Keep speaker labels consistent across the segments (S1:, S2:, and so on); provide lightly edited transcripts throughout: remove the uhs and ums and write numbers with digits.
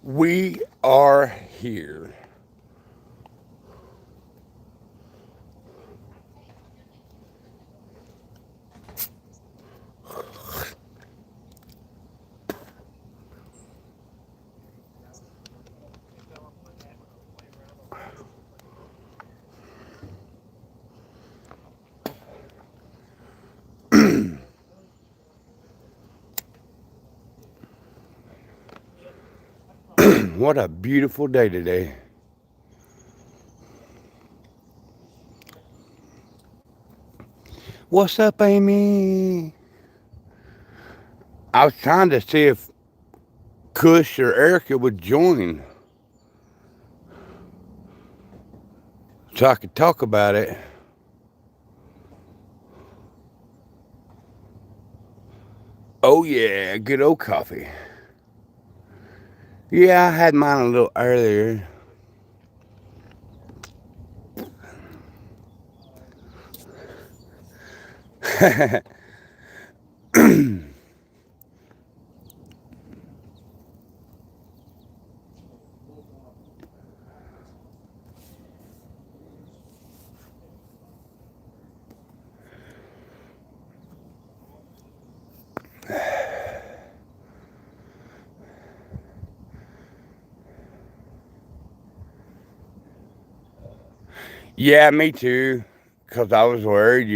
S1: We are here. What a beautiful day today. What's up, Amy? I was trying to see if Kush or Erica would join so I could talk about it. Oh, yeah, good old coffee. Yeah, I had mine a little earlier. Yeah, me too. Because I was worried.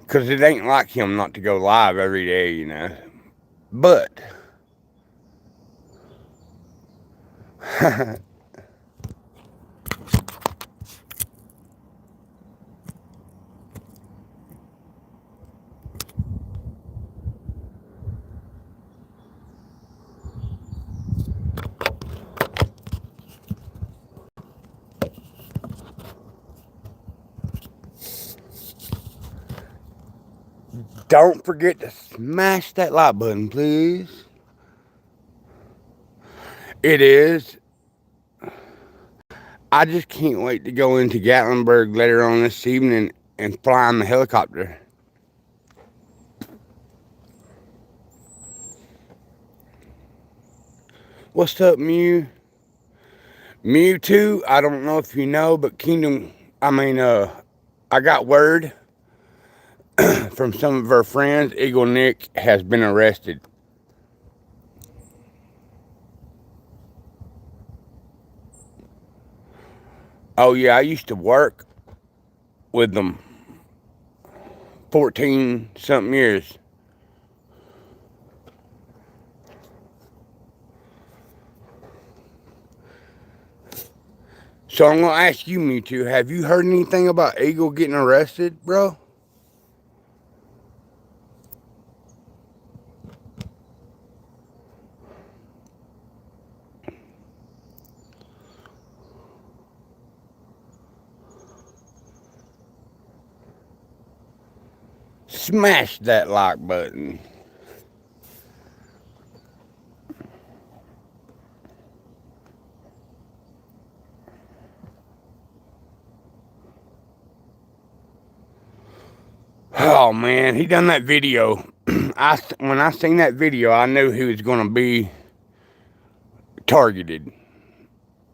S1: Because it ain't like him not to go live every day. But, don't forget to smash that like button, please. It is. I just can't wait to go into Gatlinburg later on this evening and fly in the helicopter. What's up, Mew? Mewtwo, I don't know if you know, but I got word from some of our friends, Eagle Nick has been arrested. Oh, yeah, I used to work with them 14 something years. So I'm going to ask you, Mewtwo, have you heard anything about Eagle getting arrested, bro? Smash that like button. Oh, man, he done that video. When I seen that video, I knew he was going to be targeted,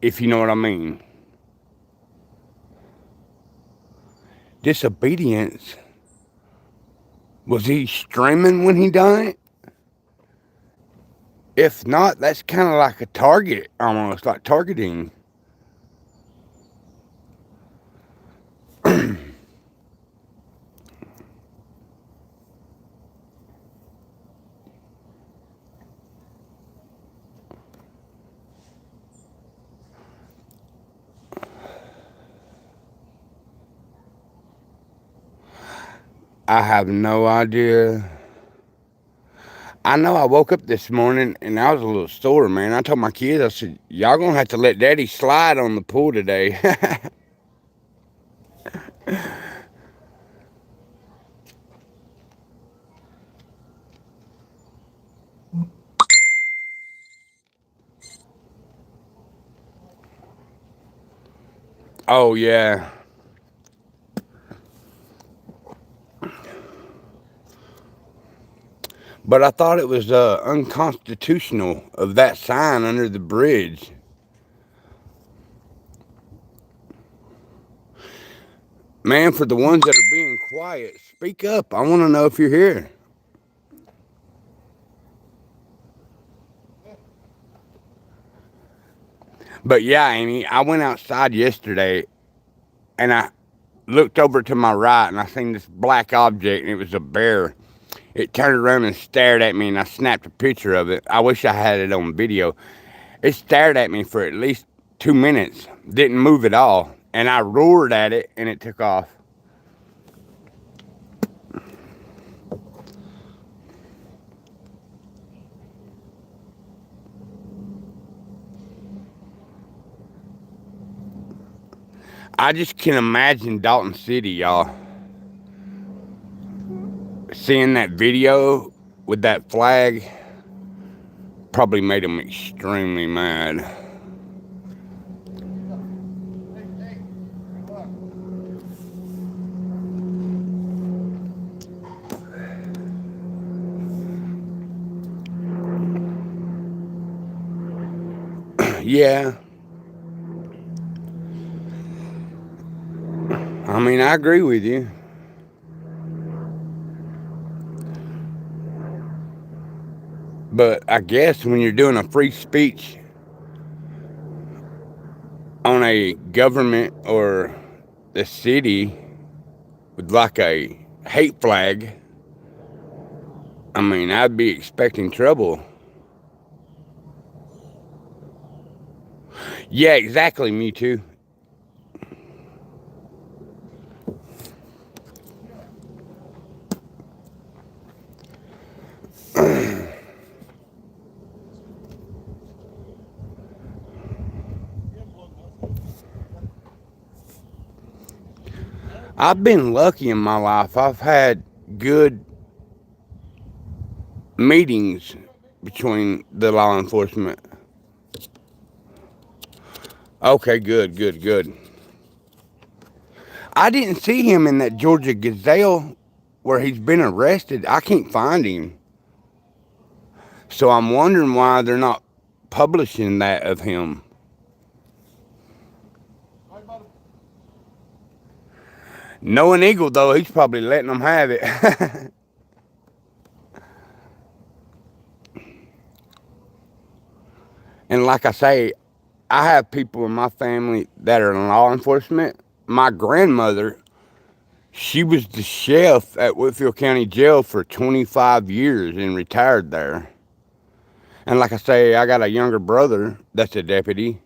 S1: if you know what I mean. Disobedience. Was he streaming when he done it? If not, that's kind of like a target, almost like targeting. I have no idea. I know I woke up this morning and I was a little sore, man. I told my kids, I said, y'all gonna have to let daddy slide on the pool today. Oh, yeah. But I thought it was unconstitutional of that sign under the bridge. Man, for the ones that are being quiet, speak up. I want to know if you're here. But yeah, Amy, I went outside yesterday and I looked over to my right and I seen this black object and it was a bear. It turned around and stared at me and I snapped a picture of it. I wish I had it on video. It stared at me for at least 2 minutes, didn't move at all. And I roared at it and it took off. I just can imagine Dalton City, y'all, seeing that video with that flag probably made them extremely mad. Yeah. I mean, I agree with you. But I guess when you're doing a free speech on a government or the city with like a hate flag, I mean, I'd be expecting trouble. Yeah, exactly. Me too. I've been lucky in my life. I've had good meetings between the law enforcement. Okay, good, good, good. I didn't see him in that Georgia Gazelle where he's been arrested. I can't find him. So I'm wondering why they're not publishing that of him. Knowing Eagle, though, he's probably letting them have it. And like I say, I have people in my family that are in law enforcement. My grandmother, she was the chef at Whitfield County Jail for 25 years and retired there. And like I say, I got a younger brother that's a deputy.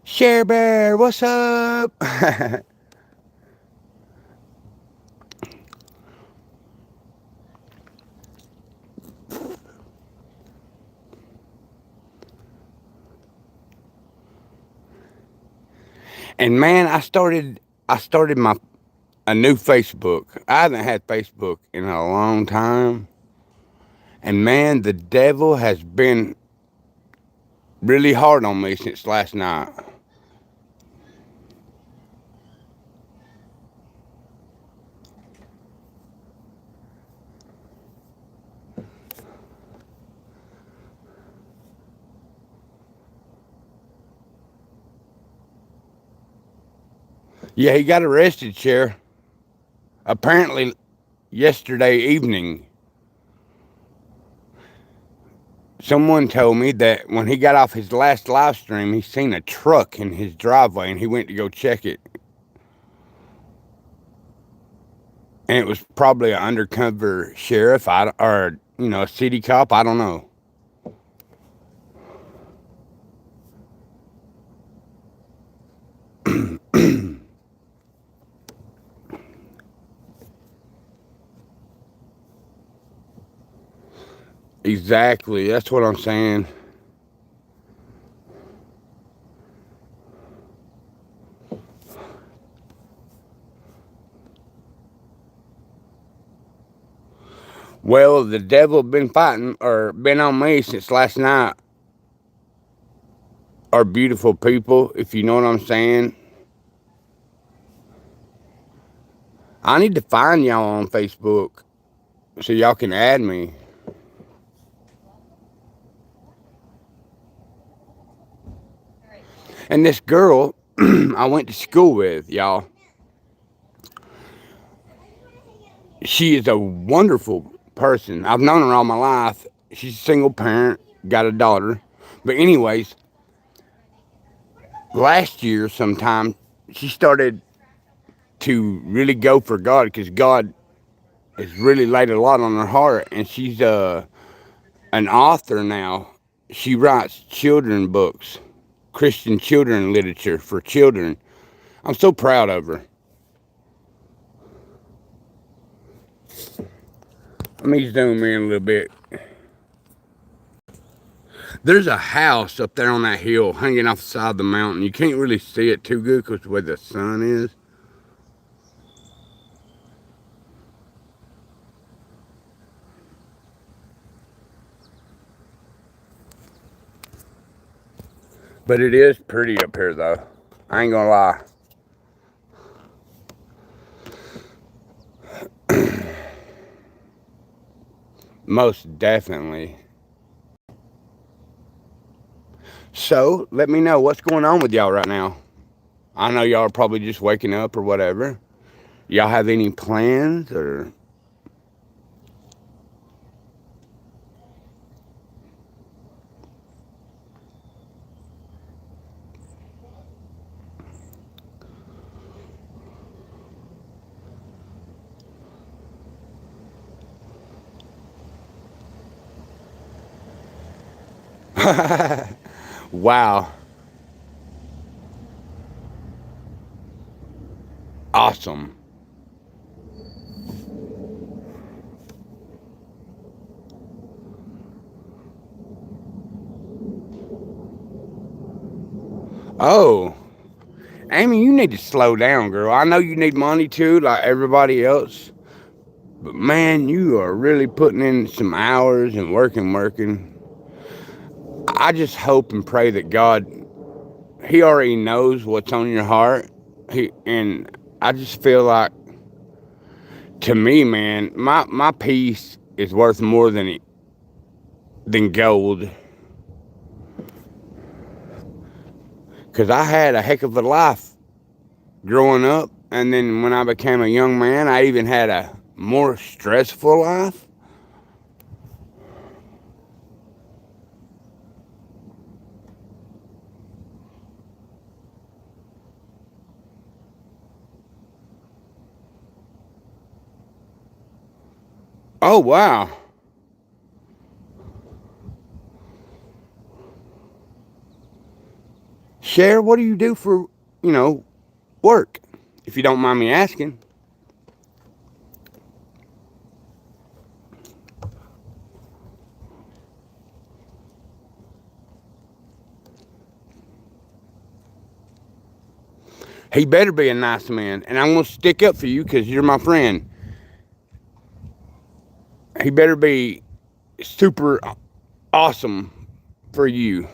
S1: Share Bear, what's up? And man, I started my a new Facebook. I haven't had Facebook in a long time. And man, the devil has been really hard on me since last night. Yeah, he got arrested, Sheriff. Apparently yesterday evening. Someone told me that when he got off his last live stream, he seen a truck in his driveway and he went to go check it. And it was probably an undercover sheriff or, a city cop. I don't know. Exactly. That's what I'm saying. Well, the devil been fighting or been on me since last night. Are beautiful people, if you know what I'm saying. I need to find y'all on Facebook so y'all can add me. And this girl I went to school with, y'all, she is a wonderful person. I've known her all my life. She's a single parent, got a daughter. But anyways, last year sometime, she started to really go for God because God has really laid a lot on her heart. And she's an author now. She writes children books, Christian children literature for children. I'm so proud of her. Let me zoom in a little bit. There's a house up there on that hill hanging off the side of the mountain. You can't really see it too good because where the sun is. But it is pretty up here though. I ain't gonna lie. Most definitely. So let me know what's going on with y'all right now. I know y'all are probably just waking up or whatever. Y'all have any plans or wow. Awesome. Oh, Amy, you need to slow down, girl. I know you need money too, like everybody else. But man, you are really putting in some hours and working. I just hope and pray that God, He already knows what's on your heart. And I just feel like, to me, man, my peace is worth more than gold. Cause I had a heck of a life growing up, and then when I became a young man, I even had a more stressful life. Oh wow. Share, what do you do for, you know, work? If you don't mind me asking. He better be a nice man, and I'm gonna stick up for you because you're my friend. He better be super awesome for you.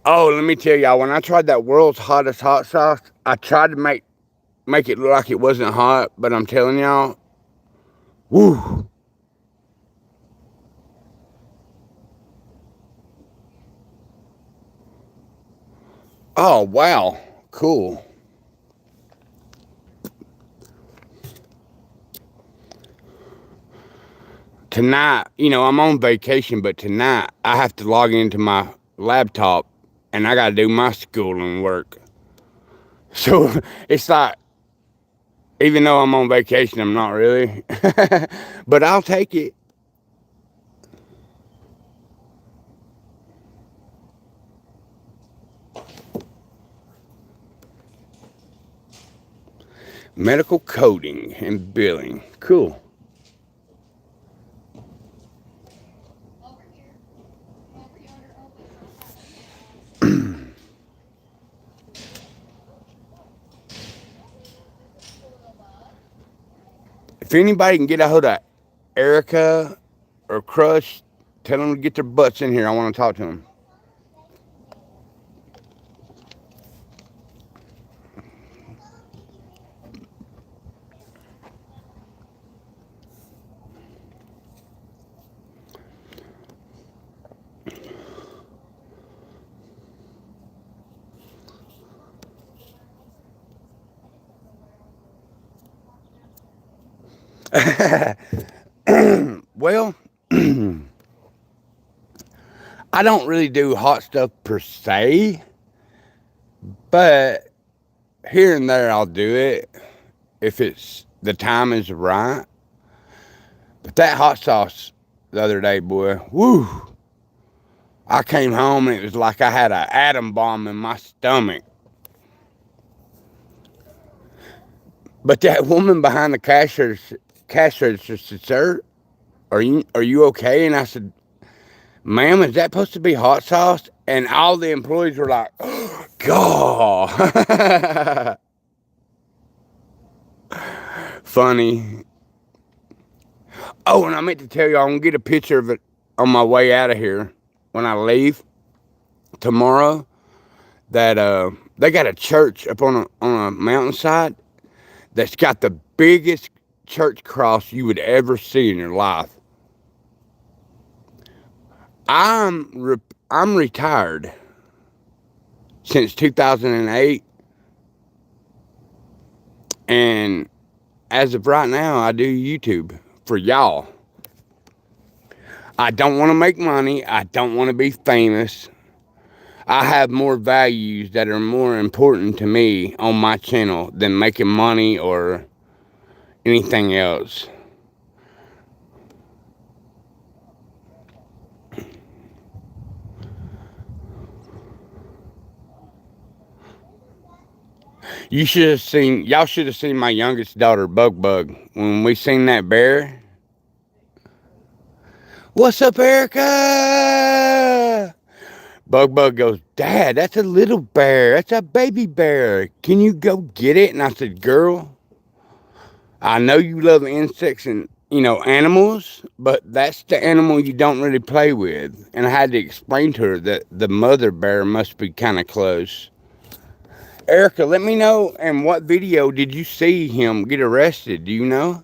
S1: Oh, let me tell y'all, when I tried that world's hottest hot sauce, I tried to make it look like it wasn't hot, but I'm telling y'all, woo. Oh wow, cool. Tonight, I'm on vacation, but tonight I have to log into my laptop and I gotta do my schooling work. So it's like, even though I'm on vacation, I'm not really. But I'll take it. Medical coding and billing. Cool. If anybody can get a hold of Erica or Crush, tell them to get their butts in here. I want to talk to them. Well, I don't really do hot stuff per se, but here and there I'll do it if it's the time is right. But that hot sauce the other day, boy, woo! I came home and it was like I had an atom bomb in my stomach. But that woman behind the cash register said, "Sir, are you okay?" And I said, "Ma'am, is that supposed to be hot sauce?" And all the employees were like, oh, "God." Funny. Oh, and I meant to tell you, I'm gonna get a picture of it on my way out of here when I leave tomorrow. That they got a church up on a mountainside that's got the biggest church cross you would ever see in your life. I'm retired since 2008, and as of right now, I do YouTube for y'all. I don't want to make money. I don't want to be famous. I have more values that are more important to me on my channel than making money or anything else. Y'all should have seen my youngest daughter, Bug, when we seen that bear. "What's up, Erica?" Bug goes, "Dad, that's a little bear. That's a baby bear. Can you go get it?" And I said, "Girl, I know you love insects and, animals, but that's the animal you don't really play with." And I had to explain to her that the mother bear must be kind of close. Erica, let me know, in what video did you see him get arrested? Do you know?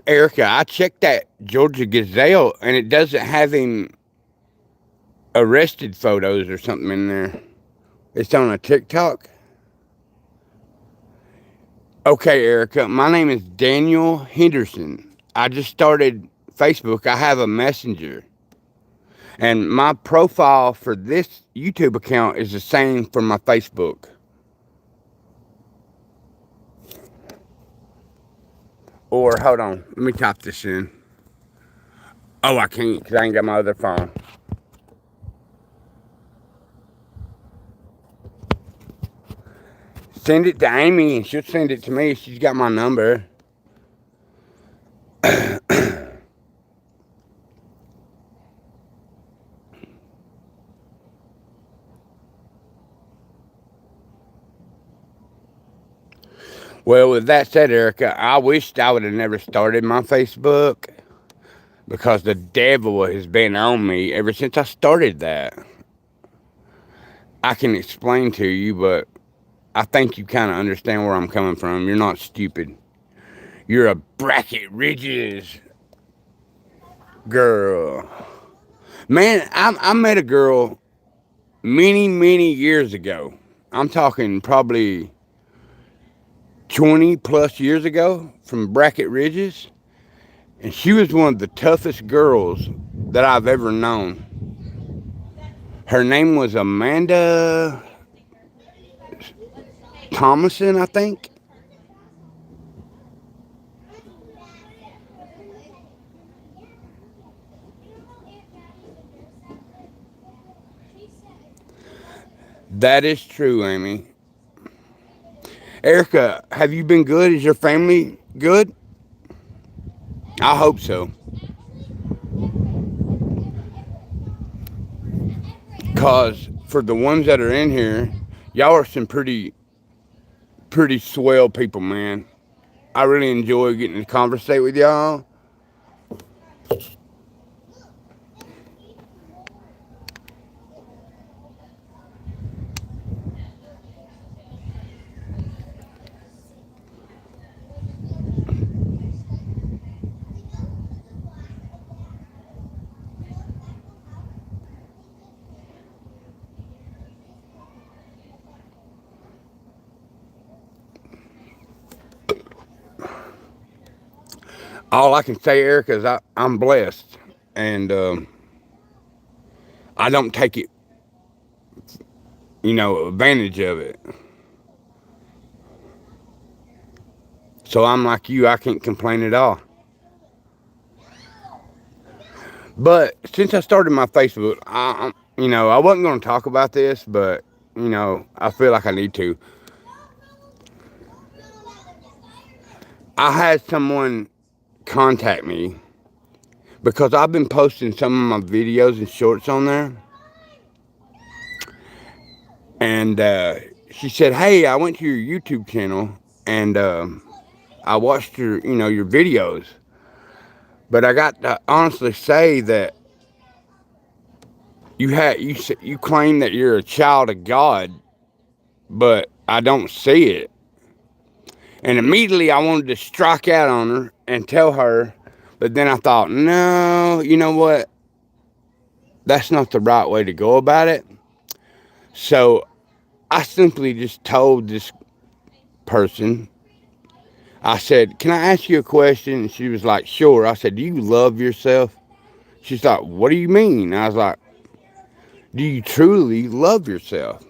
S1: Erica, I checked that Georgia Gazelle and it doesn't have him arrested photos or something in there. It's on a TikTok. Okay, Erica, my name is Daniel Henderson. I just started Facebook. I have a messenger. And my profile for this YouTube account is the same for my Facebook. Or, hold on, let me type this in. Oh, I can't because I ain't got my other phone. Send it to Amy and she'll send it to me. She's got my number. Well, with that said, Erica, I wished I would have never started my Facebook because the devil has been on me ever since I started that. I can explain to you, but I think you kind of understand where I'm coming from. You're not stupid. You're a Bracket Ridges girl. Man, I met a girl many years ago. I'm talking probably 20 plus years ago from Bracket Ridges. And she was one of the toughest girls that I've ever known. Her name was Amanda Thomason, I think. That is true, Amy. Erica, have you been good? Is your family good? I hope so. Cause for the ones that are in here, y'all are some pretty swell people, man. I really enjoy getting to conversate with y'all. All I can say, Erica, is I'm blessed, and I don't take it, advantage of it. So I'm like you, I can't complain at all. But since I started my Facebook, I wasn't going to talk about this, but I feel like I need to. I had someone contact me because I've been posting some of my videos and shorts on there, and she said, "Hey, I went to your YouTube channel and I watched your videos, but I got to honestly say that you claim that you're a child of God, but I don't see it." And immediately I wanted to strike out on her and tell her, but then I thought, no, you know what? That's not the right way to go about it. So I simply just told this person, I said, "Can I ask you a question?" And she was like, "Sure." I said, "Do you love yourself?" She's like, "What do you mean?" I was like, "Do you truly love yourself?"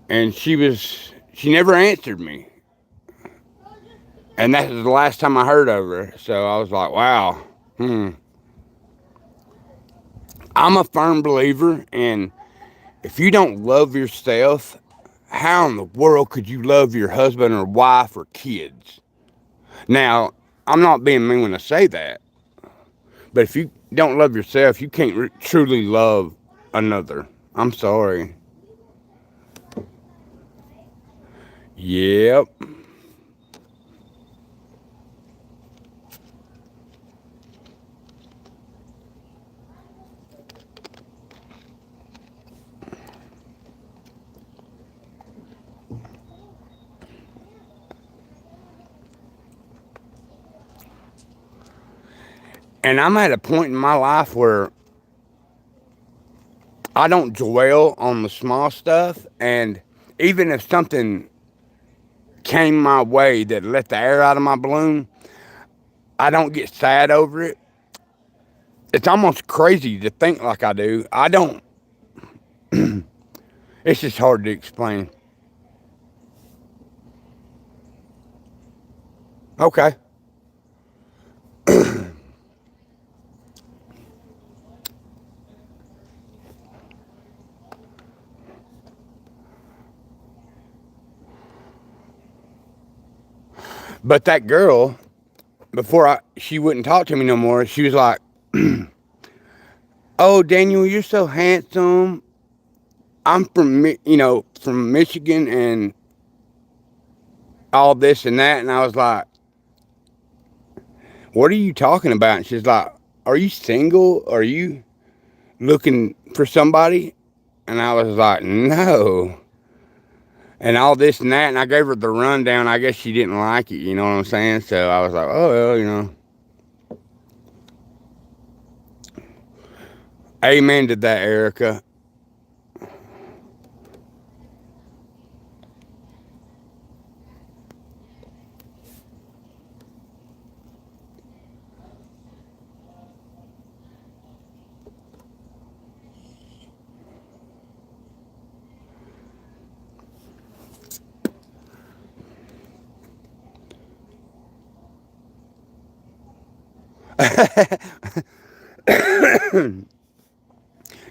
S1: And she never answered me. And that was the last time I heard of her. So I was like, wow. I'm a firm believer in, if you don't love yourself, how in the world could you love your husband or wife or kids? Now, I'm not being mean when I say that, but if you don't love yourself, you can't truly love another. I'm sorry. Yep. And I'm at a point in my life where I don't dwell on the small stuff. And even if something came my way that let the air out of my balloon, I don't get sad over it. It's almost crazy to think like I do. I don't. It's just hard to explain. Okay. But that girl, she wouldn't talk to me no more, she was like, "Oh, Daniel, you're so handsome. I'm from Michigan and all this and that." And I was like, "What are you talking about?" And she's like, "Are you single? Are you looking for somebody?" And I was like, "No." And all this and that. And I gave her the rundown. I guess she didn't like it. You know what I'm saying? So I was like, "Oh, well. Amen to that, Erica."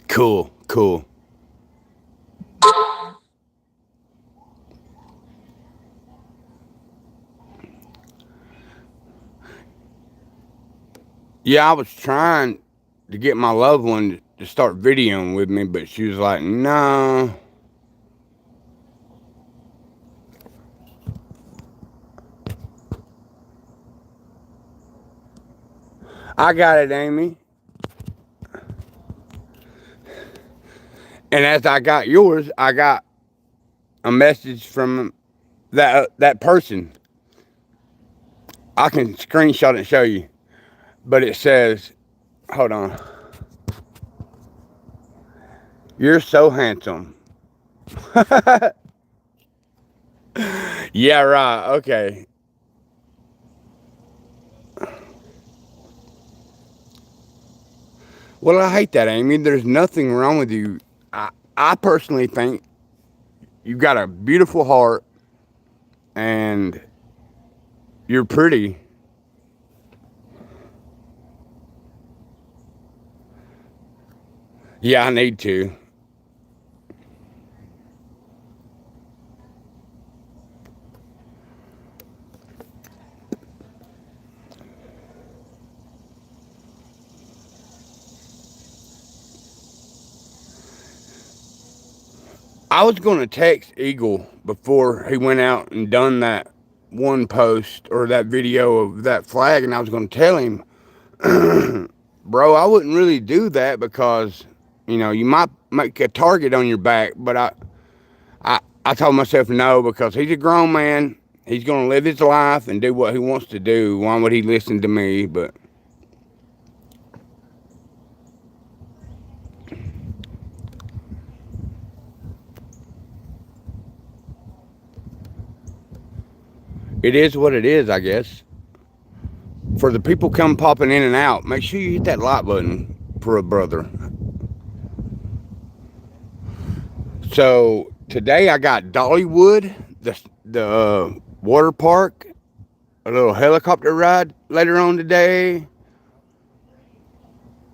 S1: Cool, cool. Yeah, I was trying to get my loved one to start videoing with me, but she was like, "No." I got it, Amy. And as I got yours, I got a message from that person. I can screenshot it and show you. But it says, hold on. "You're so handsome." Yeah, right. Okay. Well, I hate that, Amy. There's nothing wrong with you. I personally think you've got a beautiful heart and you're pretty. Yeah, I need to. I was going to text Eagle before he went out and done that one post or that video of that flag, and I was going to tell him, bro, I wouldn't really do that because, you might make a target on your back. But I told myself no because he's a grown man. He's going to live his life and do what he wants to do. Why would he listen to me? But it is what it is, I guess. For the people come popping in and out, make sure you hit that like button for a brother. So today I got Dollywood, the water park, a little helicopter ride later on today,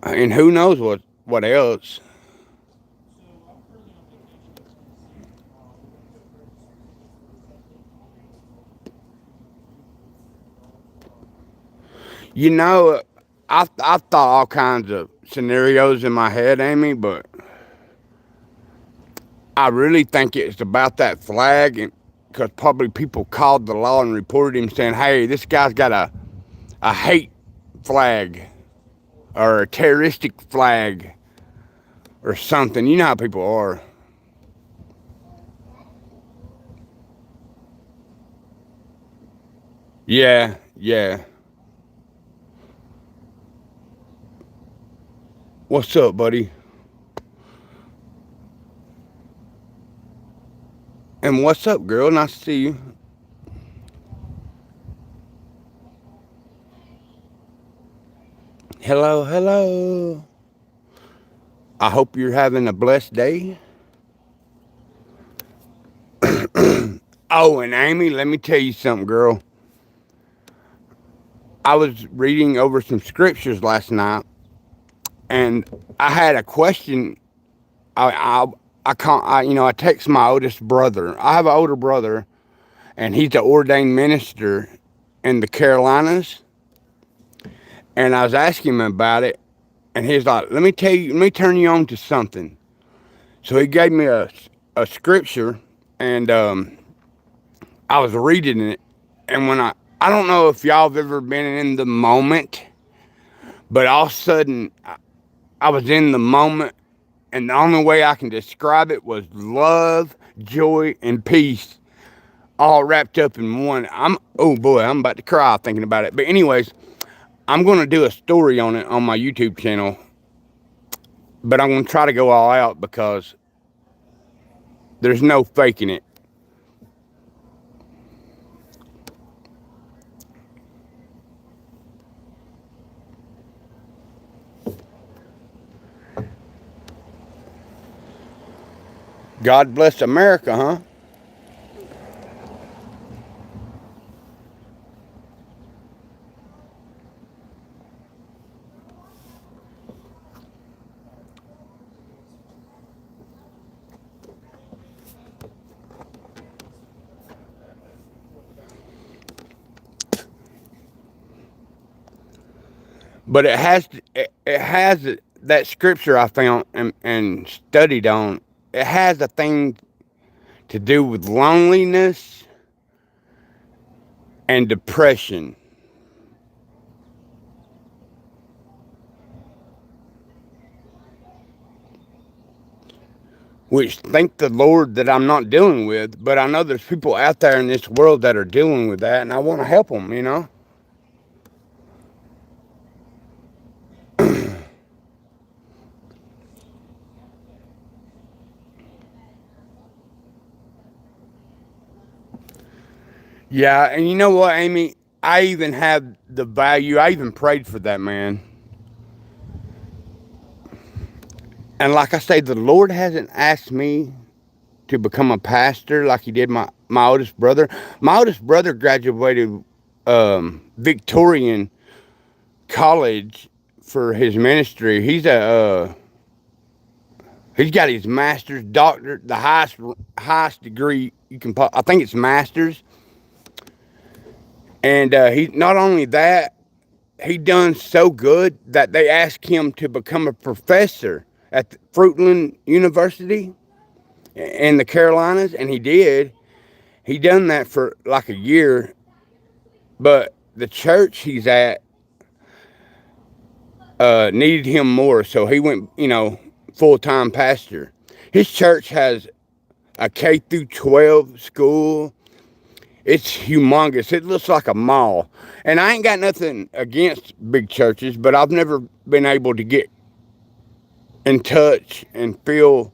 S1: and who knows what else. You know, I thought all kinds of scenarios in my head, Amy, but I really think it's about that flag, and because probably people called the law and reported him saying, "Hey, this guy's got a hate flag or a terroristic flag or something." You know how people are. Yeah, yeah. What's up, buddy? And what's up, girl? Nice to see you. Hello, hello. I hope you're having a blessed day. Oh, and Amy, let me tell you something, girl. I was reading over some scriptures last night, and I had a question. I can't. I text my oldest brother. I have an older brother, and he's an ordained minister in the Carolinas. And I was asking him about it, and he's like, "Let me tell you. Let me turn you on to something." So he gave me a scripture, and I was reading it, and when I don't know if y'all have ever been in the moment, but all of a sudden I was in the moment, and the only way I can describe it was love, joy, and peace, all wrapped up in one. Oh boy, I'm about to cry thinking about it. But anyways, I'm gonna do a story on it on my YouTube channel, but I'm gonna try to go all out because there's no faking it. God bless America, huh? But it has that scripture I found and studied on. It has a thing to do with loneliness and depression, which thank the Lord that I'm not dealing with. But I know there's people out there in this world that are dealing with that, and I want to help them. Yeah, and you know what, Amy? I even have the value. I even prayed for that man. And like I say, the Lord hasn't asked me to become a pastor like he did my oldest brother. My oldest brother graduated Victorian College for his ministry. He's got his master's, doctorate, the highest degree you can. I think it's master's. And he not only that, he done so good that they asked him to become a professor at Fruitland University in the Carolinas, and he did. He done that for like a year, but the church he's at needed him more, so he went, full-time pastor. His church has a K through 12 school. It's humongous. It looks like a mall. And I ain't got nothing against big churches, but I've never been able to get in touch and feel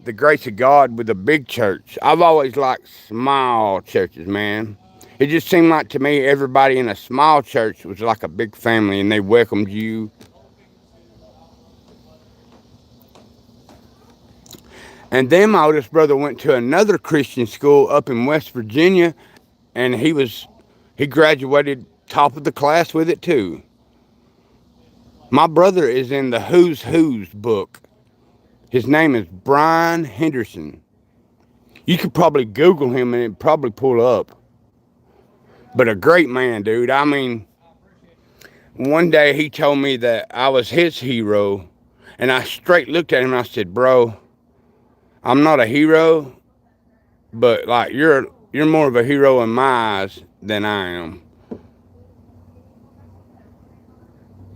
S1: the grace of God with a big church. I've always liked small churches, man. It just seemed like to me everybody in a small church was like a big family and they welcomed you. And then my oldest brother went to another Christian school up in West Virginia, and he graduated top of the class with it too. My brother is in the Who's book. His name is Brian Henderson. You could probably Google him and it'd probably pull up. But a great man, dude. I mean, one day he told me that I was his hero, and I straight looked at him and I said, "Bro, I'm not a hero, but like you're more of a hero in my eyes than I am."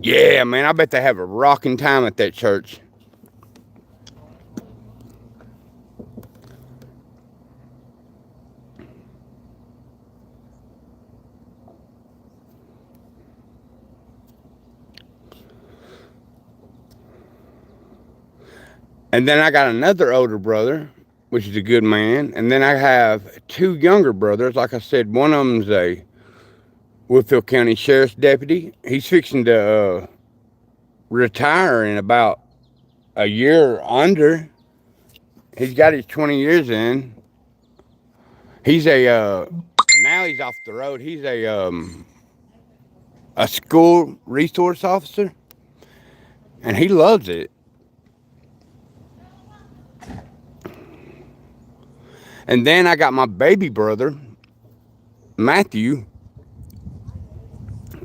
S1: Yeah, man, I bet they have a rocking time at that church. And then I got another older brother, which is a good man. And then I have two younger brothers. Like I said, one of them's a Woodfield County Sheriff's Deputy. He's fixing to retire in about a year under. He's got his 20 years in. He's now he's off the road. He's a school resource officer, and he loves it. And then I got my baby brother, Matthew,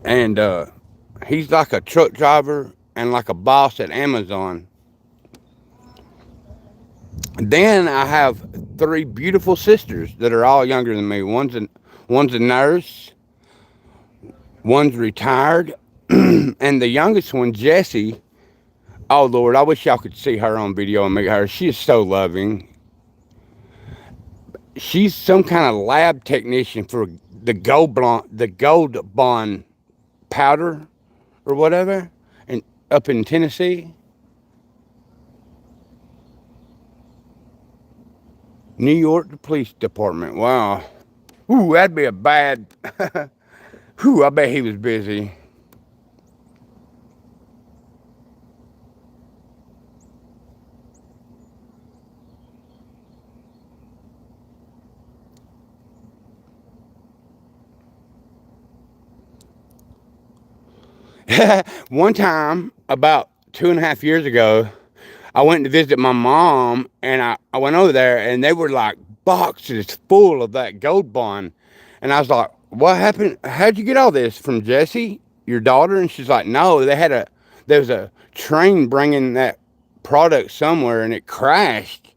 S1: and he's like a truck driver and like a boss at Amazon. Then I have three beautiful sisters that are all younger than me. One's a nurse, one's retired, and the youngest one, Jessie. Oh Lord, I wish y'all could see her on video and meet her. She is so loving. She's some kind of lab technician for the gold bond powder or whatever, and up in Tennessee. New York, the police department. Wow. Ooh, that'd be a bad. Whew, I bet he was busy. One time, about 2.5 years ago, I went to visit my mom, and I went over there, and they were like boxes full of that gold bond. And I was like, "What happened? How'd you get all this from Jessie, your daughter?" And she's like, "No, there was a train bringing that product somewhere, and it crashed,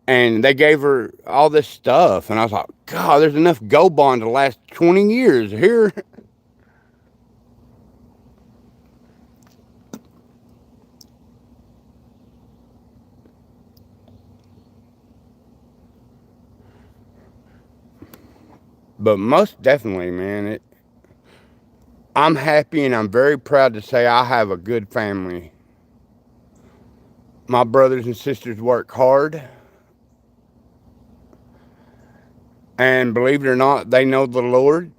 S1: and they gave her all this stuff." And I was like, "God, there's enough gold bond to last 20 years here." But most definitely, man, I'm happy and I'm very proud to say I have a good family. My brothers and sisters work hard, and believe it or not, they know the Lord.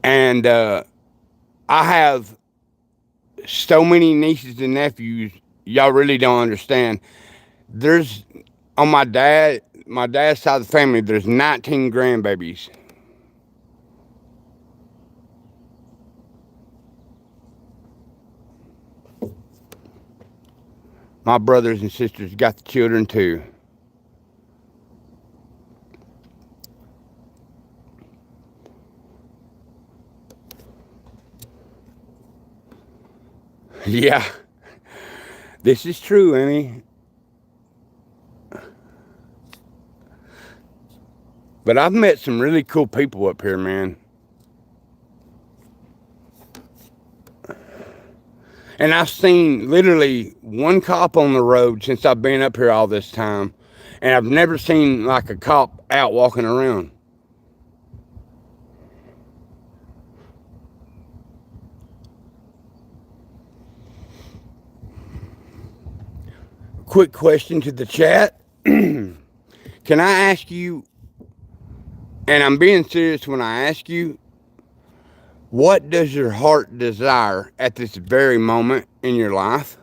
S1: And I have so many nieces and nephews. Y'all really don't understand. There's on my dad's side of the family. There's 19 grandbabies. My brothers and sisters got the children too. Yeah, this is true, Emmy. But I've met some really cool people up here, man. And I've seen literally one cop on the road since I've been up here all this time. And I've never seen like a cop out walking around. Quick question to the chat. Can I ask you, and I'm being serious when I ask you, what does your heart desire at this very moment in your life?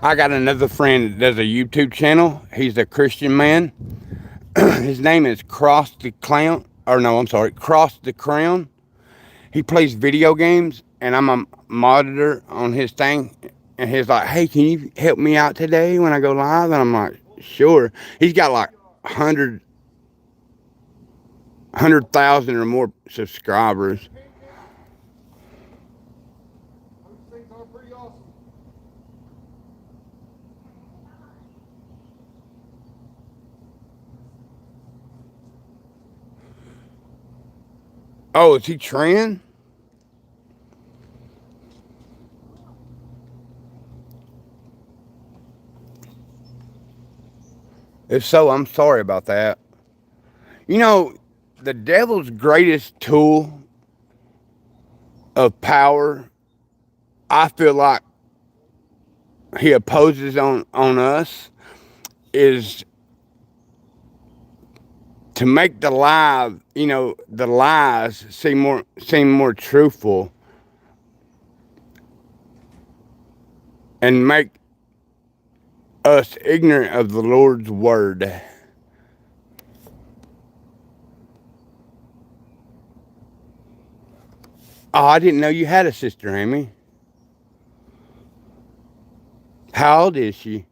S1: I got another friend that does a YouTube channel. He's a Christian man. His name is Cross the Clown, or no, I'm sorry, Cross the Crown. He plays video games, and I'm a monitor on his thing. And he's like, "Hey, can you help me out today when I go live?" And I'm like, "Sure." He's got like 100,000 or more subscribers. Oh, is he trans? If so, I'm sorry about that. You know, the devil's greatest tool of power, I feel like he opposes on us, is to make the lies seem more truthful, and make us ignorant of the Lord's word. Oh, I didn't know you had a sister, Amy. How old is she?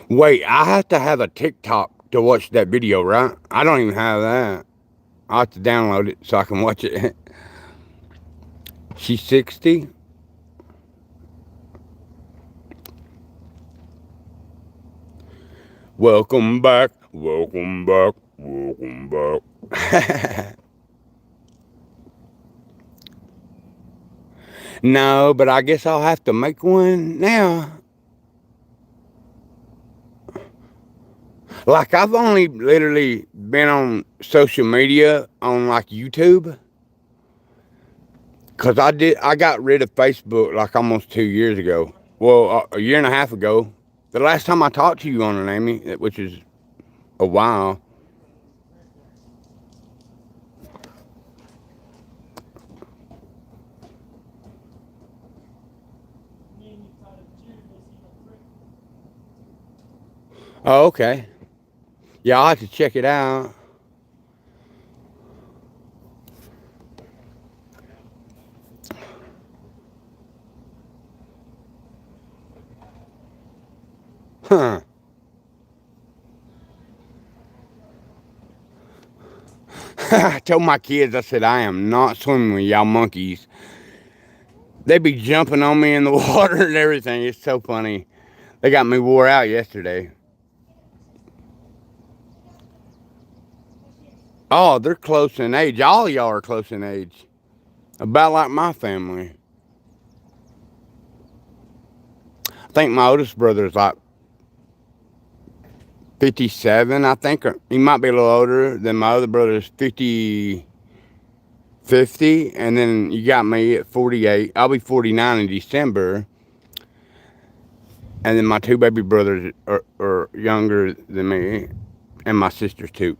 S1: Wait, I have to have a TikTok to watch that video, right? I don't even have that. I have to download it so I can watch it. She's 60. Welcome back. Welcome back. Welcome back. No, but I guess I'll have to make one now. Like, I've only literally been on social media on like YouTube. Cause I got rid of Facebook like almost 2 years ago. Well, a year and a half ago. The last time I talked to you on it, Amy, which is a while. Oh, okay. Yeah, I'll have to check it out. Huh. I told my kids, I said, I am not swimming with y'all monkeys. They be jumping on me in the water and everything. It's so funny. They got me wore out yesterday. Oh, they're close in age. All of y'all are close in age. About like my family. I think my oldest brother is like 57, I think. He might be a little older than my other brother is 50. And then you got me at 48. I'll be 49 in December. And then my two baby brothers are younger than me. And my sisters too.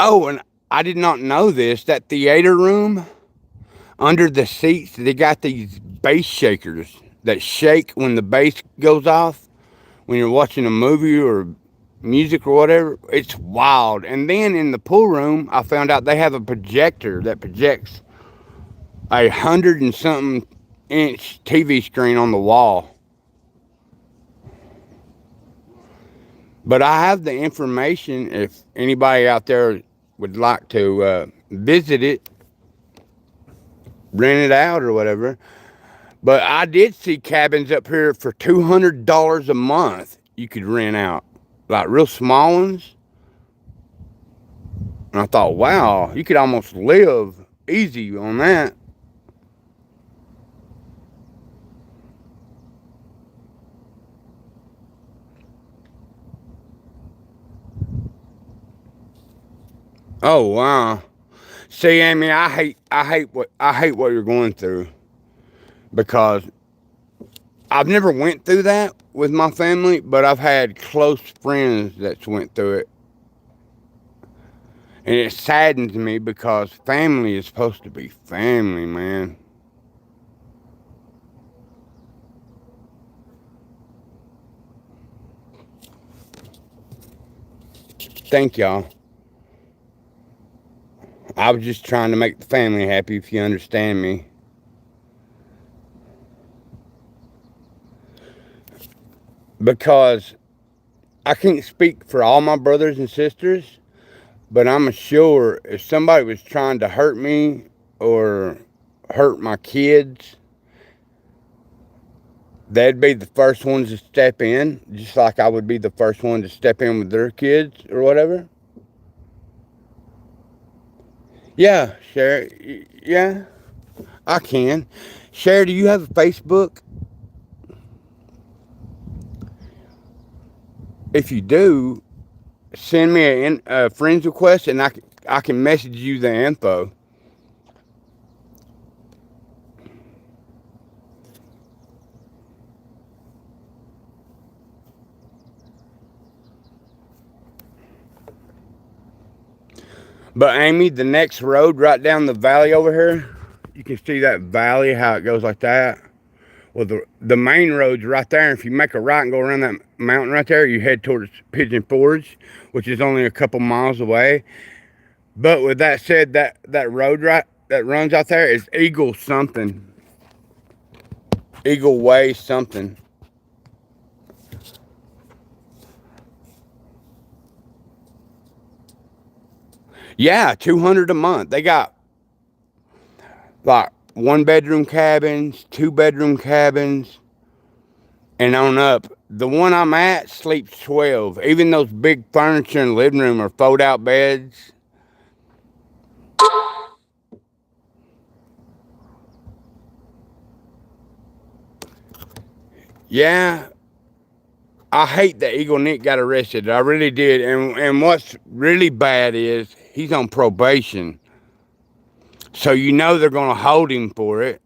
S1: Oh, and I did not know this. That theater room, under the seats, they got these bass shakers that shake when the bass goes off. When you're watching a movie or music or whatever, it's wild. And then in the pool room, I found out they have a projector that projects 100 and something inch TV screen on the wall. But I have the information if anybody out there would like to visit it, rent it out or whatever. But I did see cabins up here for $200 a month you could rent out, like real small ones. And I thought, wow, you could almost live easy on that. Oh wow. See, Amy, I hate what you're going through, because I've never went through that with my family, but I've had close friends that's went through it. And it saddens me because family is supposed to be family, man. Thank y'all. I was just trying to make the family happy, if you understand me. Because I can't speak for all my brothers and sisters, but I'm sure if somebody was trying to hurt me or hurt my kids, they'd be the first ones to step in, just like I would be the first one to step in with their kids or whatever. Yeah, Sherry. Yeah, I can. Sherry, do you have a Facebook? If you do, send me a friend's request, and I can message you the info. But Amy, the next road right down the valley over here, you can see that valley, how it goes like that. Well, the main road's right there. If you make a right and go around that mountain right there, you head towards Pigeon Forge, which is only a couple miles away. But with that said, that road right that runs out there is Eagle something. Eagle Way something. Yeah, 200 a month. They got like 1-bedroom cabins, 2-bedroom cabins, and on up. The one I'm at sleeps 12. Even those big furniture in the living room are fold out beds. Yeah, I hate that Eagle Nick got arrested. I really did. And what's really bad is he's on probation. So you know they're going to hold him for it.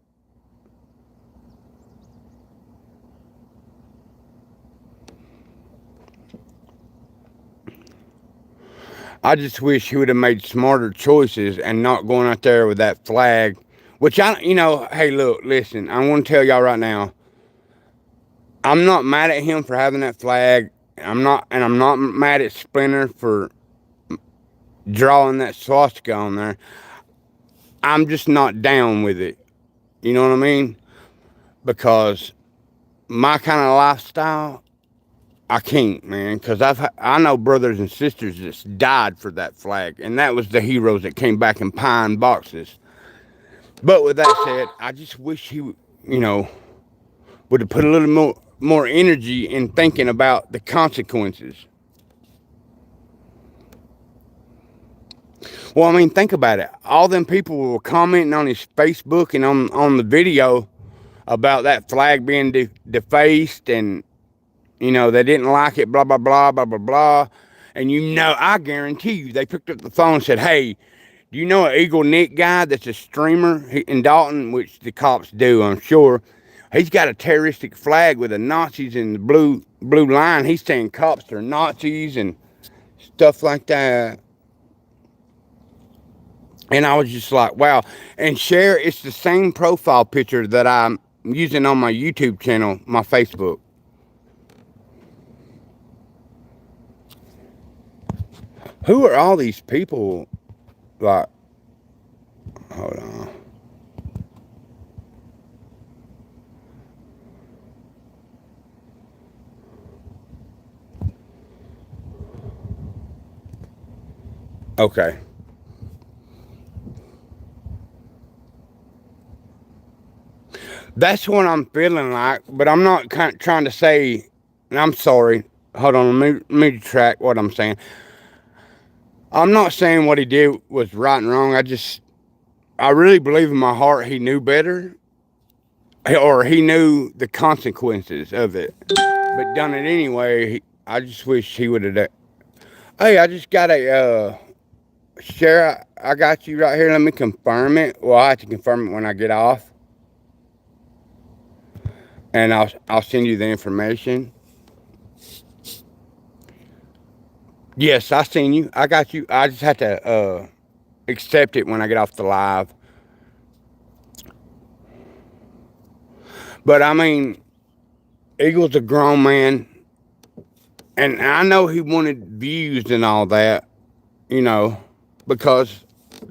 S1: I just wish he would have made smarter choices and not going out there with that flag. Which hey, look, listen, I want to tell y'all right now, I'm not mad at him for having that flag. I'm not mad at Splinter for drawing that swastika on there. I'm just not down with it. You know what I mean? Because my kind of lifestyle, I can't, man, because I know brothers and sisters that's died for that flag, and that was the heroes that came back in pine boxes. But with that said, I just wish he, would have put a little more energy in thinking about the consequences. Well, I mean, think about it. All them people were commenting on his Facebook and on the video about that flag being defaced, and they didn't like it, blah blah blah blah blah blah. And I guarantee you, they picked up the phone and said, "Hey, do you know an Eagle Nick guy that's a streamer in Dalton?" Which the cops do, I'm sure. He's got a terroristic flag with the Nazis in the blue line. He's saying cops are Nazis and stuff like that. And I was just like, wow. And share, it's the same profile picture that I'm using on my YouTube channel, my Facebook. Who are all these people? Like, hold on. Okay. That's what I'm feeling like, but I'm not trying to say, and I'm sorry. Hold on, let me retract what I'm saying. I'm not saying what he did was right and wrong. I really believe in my heart he knew better, or he knew the consequences of it, but done it anyway. I just wish he would have. Hey, I just got a share. I got you right here. Let me confirm it. Well, I have to confirm it when I get off, and I'll send you the information. Yes, I seen you. I got you. I just have to accept it when I get off the live. But I mean, Eagle's a grown man, and I know he wanted views and all that, because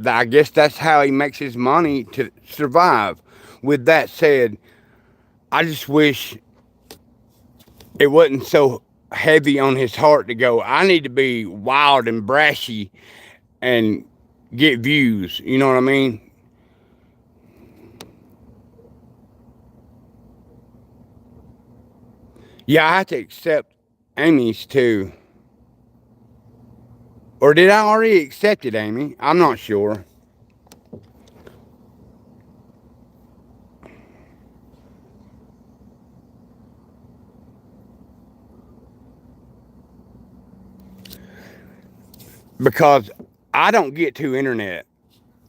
S1: I guess that's how he makes his money to survive. With that said, I just wish it wasn't so heavy on his heart to go, I need to be wild and brashy and get views. You know what I mean? Yeah, I have to accept Amy's too. Or did I already accept it, Amy? I'm not sure. Because I don't get to internet.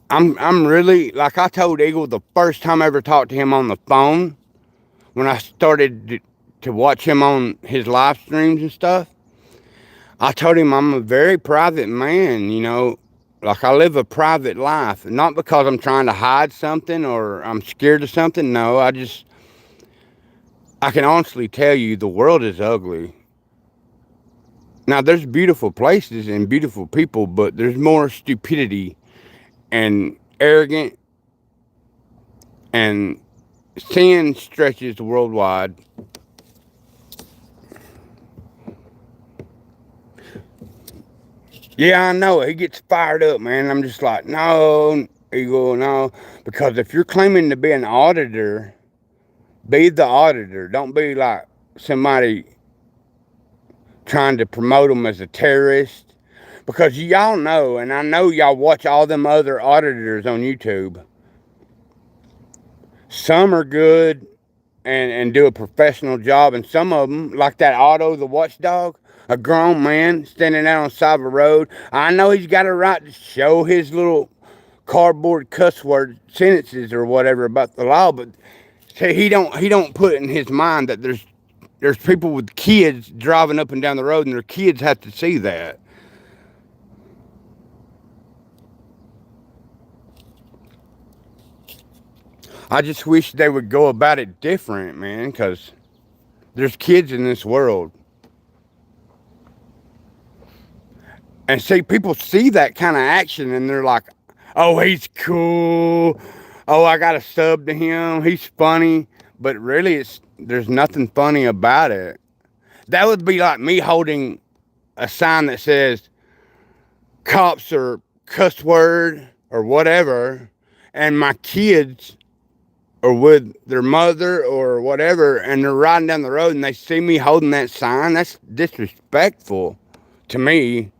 S1: I'm really, like I told Eagle the first time I ever talked to him on the phone, when I started to watch him on his live streams and stuff, I told him I'm a very private man, like I live a private life. Not because I'm trying to hide something or I'm scared of something. No, I can honestly tell you the world is ugly. Now, there's beautiful places and beautiful people, but there's more stupidity and arrogant, and sin stretches worldwide. Yeah, I know. He gets fired up, man. I'm just like, no, Eagle, no. Because if you're claiming to be an auditor, be the auditor. Don't be like somebody trying to promote them as a terrorist. Because y'all know, and I know y'all watch all them other auditors on YouTube. Some are good and do a professional job, and some of them, like that Otto the watchdog, a grown man standing out on the side of the road. I know he's got a right to show his little cardboard cuss word sentences or whatever about the law, but see, he don't put in his mind that there's people with kids driving up and down the road, and their kids have to see that. I just wish they would go about it different, man, because there's kids in this world. And see, people see that kind of action and they're like, oh, he's cool. Oh, I got a sub to him. He's funny. But really, there's nothing funny about it. That would be like me holding a sign that says cops or cuss word or whatever, and my kids are with their mother or whatever, and they're riding down the road and they see me holding that sign. That's disrespectful to me.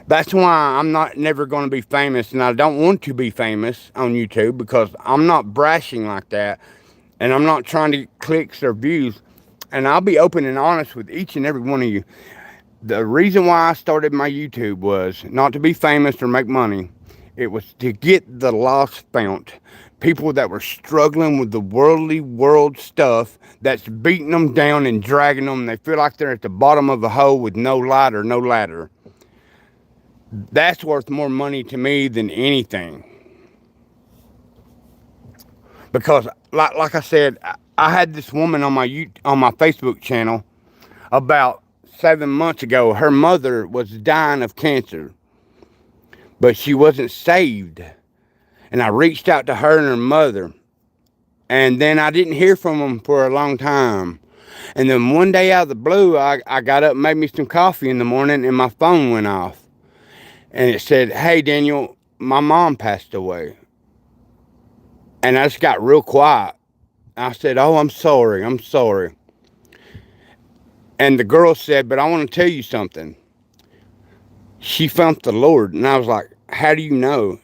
S1: That's why I'm not never going to be famous, and I don't want to be famous on YouTube, because I'm not brashing like that, and I'm not trying to get clicks or views. And I'll be open and honest with each and every one of you. The reason why I started my YouTube was not to be famous or make money. It was to get the lost found. People that were struggling with the world stuff that's beating them down and dragging them. They feel like they're at the bottom of a hole with no light or no ladder. That's worth more money to me than anything. Because, like I said, I had this woman on my Facebook channel about 7 months ago. Her mother was dying of cancer, but she wasn't saved. And I reached out to her and her mother, and then I didn't hear from them for a long time. And then one day out of the blue, I got up and made me some coffee in the morning, and my phone went off. And it said, "Hey, Daniel, my mom passed away." And I just got real quiet. I said, "Oh, I'm sorry. I'm sorry." And the girl said, "But I want to tell you something. She found the Lord." And I was like, "How do you know?"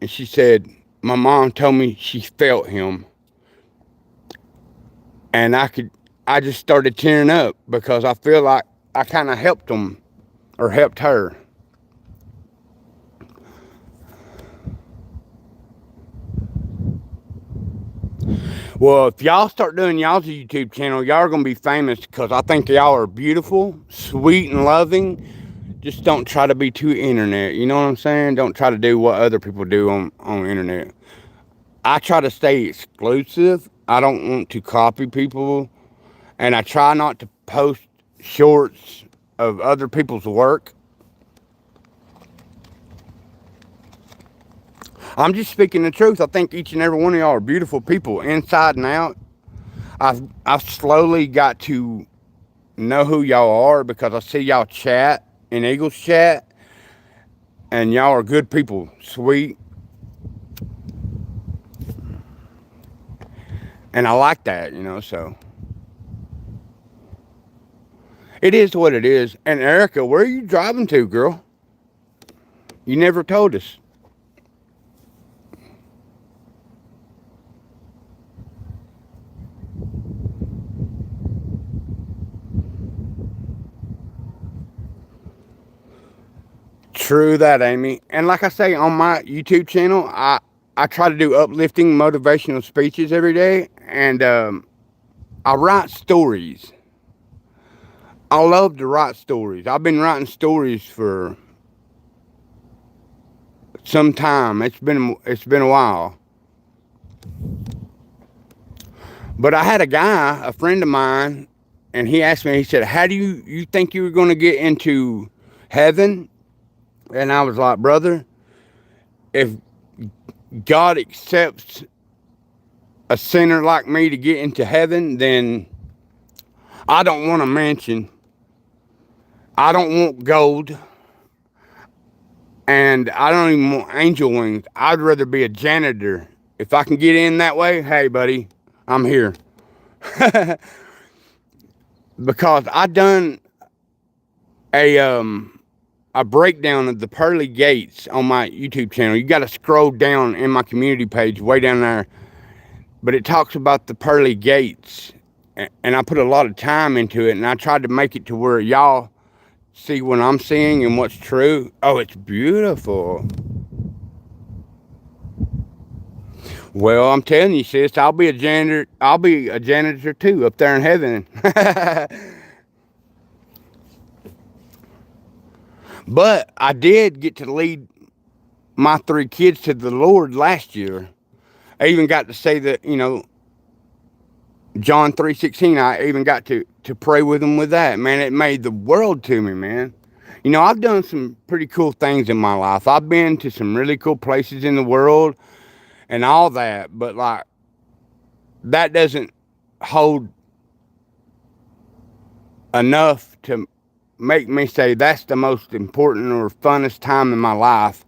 S1: And she said, "My mom told me she felt him." And I just started tearing up, because I feel like I kind of helped them, or helped her. Well, if y'all start doing y'all's YouTube channel, y'all are going to be famous, because I think y'all are beautiful, sweet, and loving. Just don't try to be too internet. You know what I'm saying? Don't try to do what other people do on internet. I try to stay exclusive. I don't want to copy people. And I try not to post shorts of other people's work. I'm just speaking the truth. I think each and every one of y'all are beautiful people, inside and out. I've slowly got to know who y'all are, because I see y'all chat in Eagles chat, and y'all are good people, sweet, and I like that, so it is what it is. And Erica, where are you driving to, girl? You never told us. True that, Amy. And like I say, on my YouTube channel, I try to do uplifting, motivational speeches every day, and I write stories. I love to write stories. I've been writing stories for some time. It's been a while. But I had a friend of mine, and he asked me, he said, "How do you think you were going to get into heaven?" And I was like, "Brother, if God accepts a sinner like me to get into heaven, then I don't want a mansion. I don't want gold. And I don't even want angel wings. I'd rather be a janitor. If I can get in that way, hey, buddy, I'm here." Because I done a breakdown of the pearly gates on my YouTube channel. You got to scroll down in my community page, way down there. But it talks about the pearly gates. And I put a lot of time into it. And I tried to make it to where y'all see what I'm seeing and what's true. Oh, it's beautiful. Well, I'm telling you, sis, I'll be a janitor. I'll be a janitor too up there in heaven. But I did get to lead my 3 kids to the Lord last year. I even got to say that, John 3:16, I even got to pray with them with that. Man, it made the world to me, man. I've done some pretty cool things in my life. I've been to some really cool places in the world and all that. But, like, that doesn't hold enough to make me say that's the most important or funnest time in my life.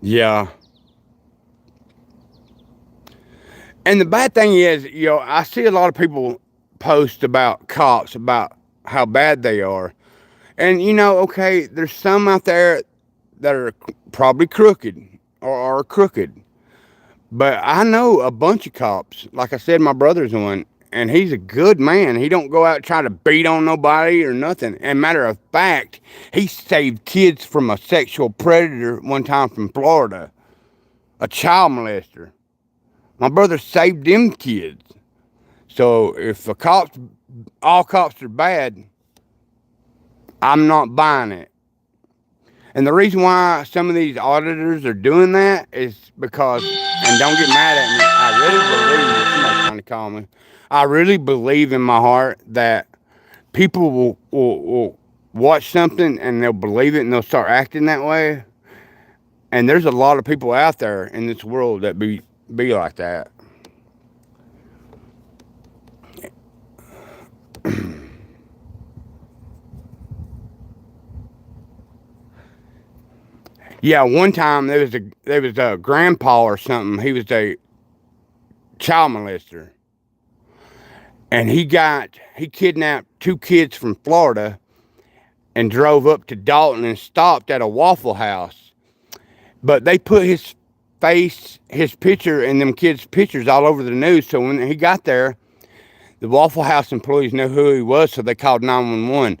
S1: Yeah. And the bad thing is, I see a lot of people post about cops, about how bad they are. And, okay, there's some out there that are probably crooked or are crooked. But I know a bunch of cops. Like I said, my brother's one, and he's a good man. He don't go out trying to beat on nobody or nothing. And matter of fact, he saved kids from a sexual predator one time from Florida, a child molester. My brother saved them kids. So if all cops are bad, I'm not buying it. And the reason why some of these auditors are doing that is because, and don't get mad at me, I really believe, somebody's trying to call me, I really believe in my heart that people will watch something and they'll believe it and they'll start acting that way. And there's a lot of people out there in this world that be like that. Yeah, one time there was a grandpa or something. He was a child molester, and he kidnapped two kids from Florida and drove up to Dalton and stopped at a Waffle House. But they put his face, his picture, and them kids' pictures all over the news. So when he got there, the Waffle House employees knew who he was, so they called 911.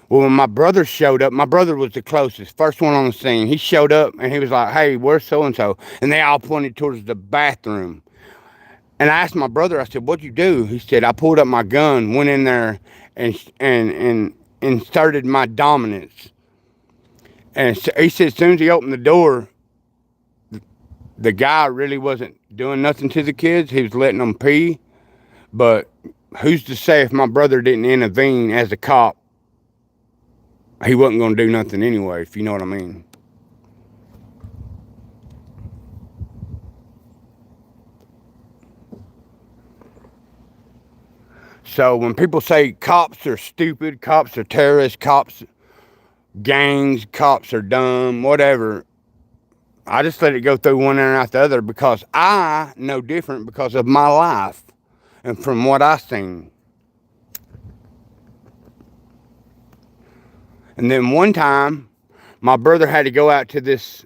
S1: Well, when my brother showed up, my brother was the closest, first one on the scene. He showed up and he was like, "Hey, where's so-and-so?" And they all pointed towards the bathroom. And I asked my brother, I said, "What'd you do?" He said, "I pulled up my gun, went in there and inserted my dominance." And he said, as soon as he opened the door, the guy really wasn't doing nothing to the kids. He was letting them pee. But who's to say if my brother didn't intervene as a cop, he wasn't going to do nothing anyway, if you know what I mean. So when people say cops are stupid, cops are terrorists, cops, gangs, cops are dumb, whatever, I just let it go through one ear and out the other because I know different because of my life and from what I've seen. And then one time, my brother had to go out to this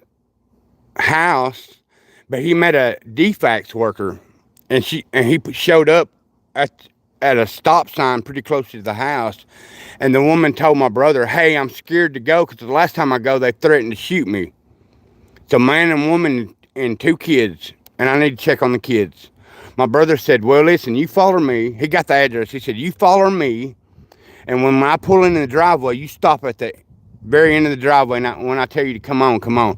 S1: house, but he met a defects worker, and he showed up at a stop sign pretty close to the house, and the woman told my brother, "Hey, I'm scared to go because the last time I go, they threatened to shoot me. It's a man and woman and two kids, and I need to check on the kids." My brother said, "Well, listen, you follow me." He got the address. He said, "You follow me, and when I pull in the driveway, you stop at the very end of the driveway. And when I tell you to come on, come on."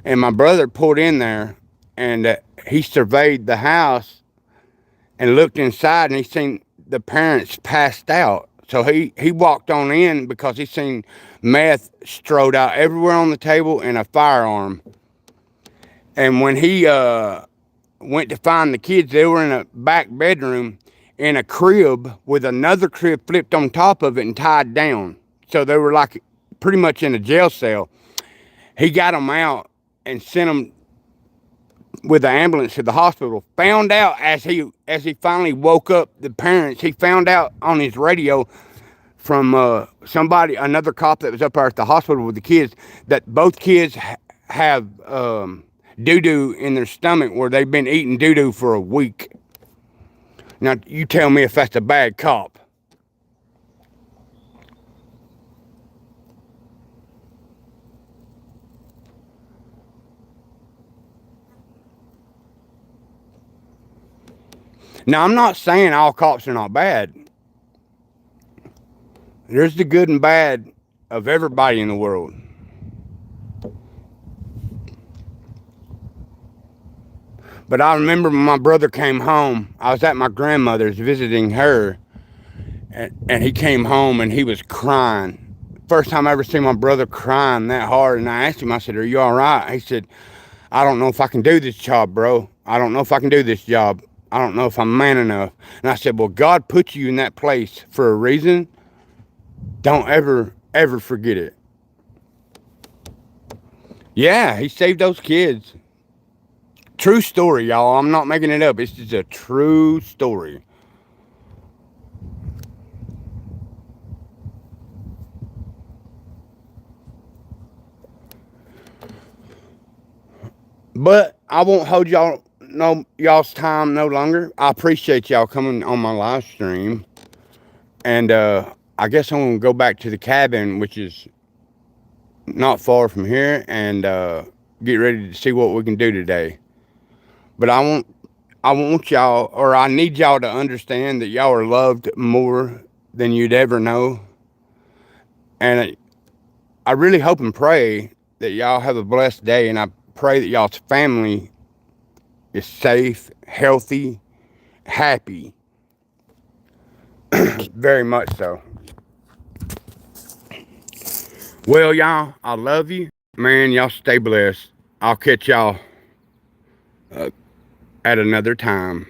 S1: And my brother pulled in there, and he surveyed the house and looked inside, and he seen the parents passed out. So he walked on in because he seen meth strode out everywhere on the table and a firearm. And when he went to find the kids, they were in a back bedroom in a crib with another crib flipped on top of it and tied down. So they were like pretty much in a jail cell. He got them out and sent them with the ambulance to the hospital. Found out as he finally woke up the parents, he found out on his radio from another cop that was up there at the hospital with the kids, that both kids have doo-doo in their stomach where they've been eating doo-doo for a week. Now, you tell me if that's a bad cop. Now, I'm not saying all cops are not bad. There's the good and bad of everybody in the world. But I remember when my brother came home, I was at my grandmother's visiting her, and he came home and he was crying. First time I ever seen my brother crying that hard, and I asked him, I said, "Are you all right?" He said, I don't know if I can do this job, bro. I don't know if I can do this job. I don't know if I'm man enough. And I said, well, God put you in that place for a reason. Don't ever forget it. Yeah, he saved those kids. True story, y'all. I'm not making it up. It's just a true story. But I won't hold y'all's time no longer. I appreciate y'all coming on my live stream. And I guess I'm gonna go back to the cabin, which is not far from here, and get ready to see what we can do today. But I want y'all, or I need y'all to understand that y'all are loved more than you'd ever know. And I really hope and pray that y'all have a blessed day, and I pray that y'all's family is safe, healthy, happy. Very much so. Well, y'all, I love you. Man, y'all stay blessed. I'll catch y'all at another time.